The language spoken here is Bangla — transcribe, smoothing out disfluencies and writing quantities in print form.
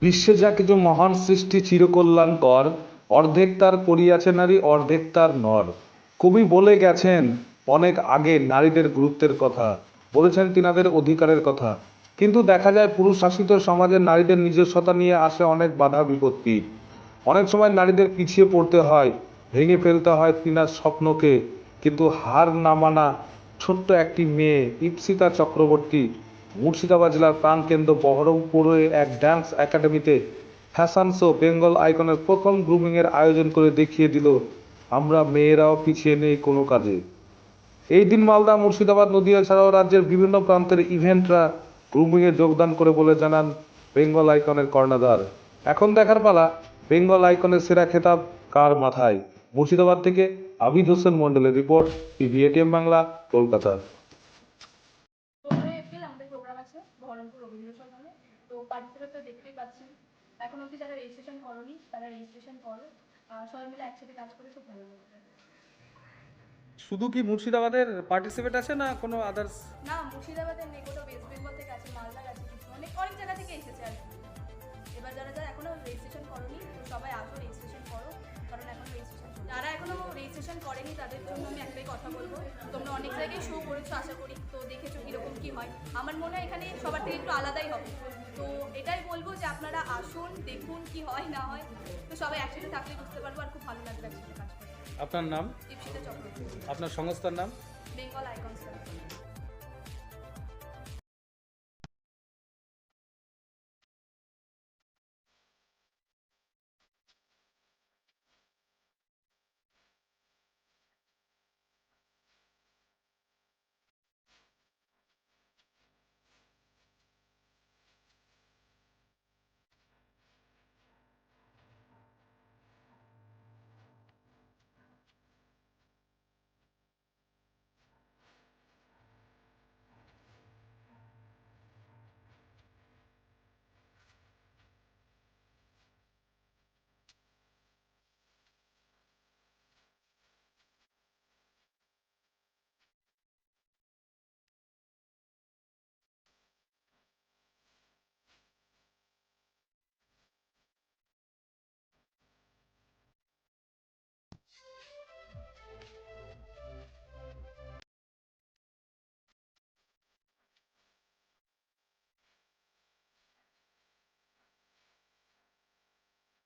বিশ্বে যা কিছু মহান সৃষ্টি চিরকল্যাণকর, অর্ধেক তার করিয়াছে নারী, অর্ধেক তার নর। কবি বলে গেছেন অনেক আগে নারীদের গুরুত্বের কথা, বলেছেন তিনাদের অধিকারের কথা। কিন্তু দেখা যায় পুরুষ শাসিত সমাজে নারীদের নিজস্বতা নিয়ে আসে অনেক বাধা বিপত্তি। অনেক সময় নারীদের পিছিয়ে পড়তে হয়, ভেঙে ফেলতে হয় তিনার স্বপ্নকে। কিন্তু হার না মানা ছোট্ট একটি মেয়ে ইপ্সিতা চক্রবর্তী মুর্শিদাবাদ জেলার প্রাণকেন্দ্র বহরমপুরে এক ড্যান্স একাডেমিতে ফ্যাশন শো বেঙ্গল আইকনের প্রথম গ্রুমিংয়ের আয়োজন করে দেখিয়ে দিল আমরা মেয়েরাও পিছিয়ে নেই কোনো কাজে। এই দিন মালদা, মুর্শিদাবাদ, নদিয়া ছাড়াও রাজ্যের বিভিন্ন প্রান্তের ইভেন্টরা গ্রুমিংয়ে যোগদান করে বলে জানান বেঙ্গল আইকনের কর্ণধার। এখন দেখার পালা বেঙ্গল আইকনের সেরা খেতাব কার মাথায়। মুর্শিদাবাদ থেকে আবিদ হোসেন মন্ডলের report, TV ATM Bangla, Kolkata. 15 April আমাদের প্রোগ্রাম আছে বহরমপুর রবীন্দ্র সদনে। তো পার্টিসিপেট তো দেখতেই পাচ্ছেন। এখন অবধি যারা রেজিস্ট্রেশন করোনি তারা রেজিস্ট্রেশন করো। সবাই মিলে একসাথে কাজ করে খুব ভালো লাগবে। শুধু কি মুর্শিদাবাদের পার্টিসিপেট আছে না কোনো আদার্স? না, মুর্শিদাবাদের নেই, গোটা ওয়েস্ট বেঙ্গল থেকে আছে, মালদার আছে, কিছু অনেক অনেক জায়গা থেকে এসেছে আর কি। এবার যারা যারা এখনো রেজিস্ট্রেশন করোনি তো সবাই আসো, রেজিস্ট্রেশন করো, কারণ এখন রেজিস্ট্রেশন যারা এখনো রেজিস্ট্রেশন করেনি তাদের জন্য আমি একটাই কথা বলবো, তোমরা অনেক জায়গায় শো করেছো আশা করি, তো দেখেছো কীরকম কী হয়। আমার মনে হয় এখানে সবার থেকে একটু আলাদাই হবে। তো এটাই বলবো যে আপনারা আসুন, দেখুন কি হয় না হয়। তো সবাই একসাথে থাকলে বুঝতে পারবো আর খুব ভালো লাগবে একসাথে কাজ করতে। আপনার নাম, ইপ্সিতা চক্রবর্তী, আপনার সংস্থার নাম? বেঙ্গল আইকনস।